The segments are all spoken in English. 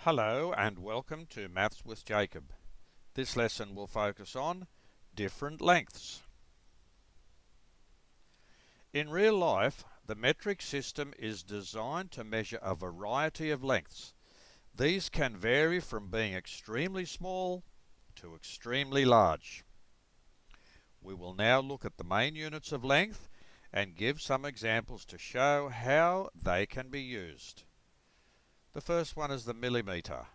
Hello and welcome to Maths with Jacob. This lesson will focus on different lengths. In real life, the metric system is designed to measure a variety of lengths. These can vary from being extremely small to extremely large. We will now look at the main units of length and give some examples to show how they can be used. The first one is the millimetre.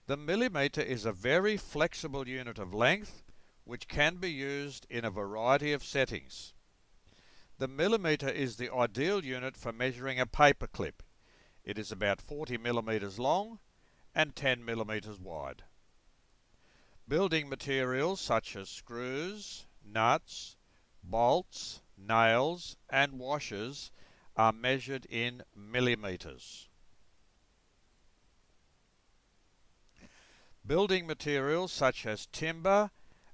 The millimetre is a very flexible unit of length which can be used in a variety of settings. The millimetre is the ideal unit for measuring a paper clip. It is about 40 millimetres long and 10 millimetres wide. Building materials such as screws, nuts, bolts, nails and washers are measured in millimetres. Building materials such as timber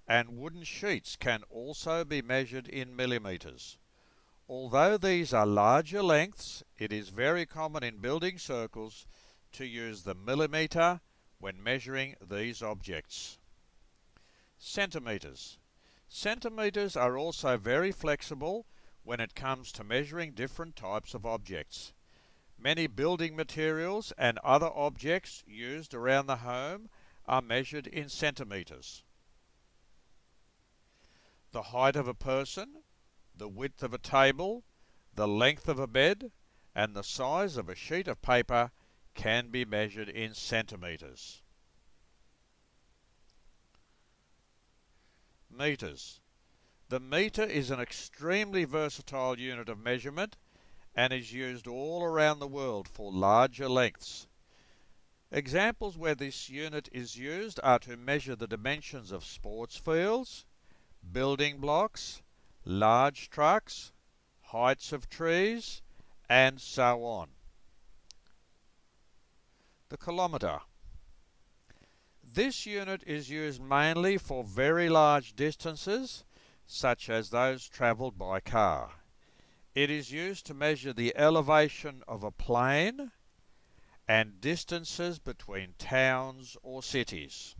and wooden sheets can also be measured in millimetres. Although these are larger lengths, it is very common in building circles to use the millimetre when measuring these objects. Centimetres. Centimetres are also very flexible when it comes to measuring different types of objects. Many building materials and other objects used around the home are measured in centimetres. The height of a person, the width of a table, the length of a bed, and the size of a sheet of paper can be measured in centimetres. Metres. The metre is an extremely versatile unit of measurement and is used all around the world for larger lengths. Examples where this unit is used are to measure the dimensions of sports fields, building blocks, large trucks, heights of trees, and so on. The kilometre. This unit is used mainly for very large distances, such as those travelled by car. It is used to measure the elevation of a plane and distances between towns or cities.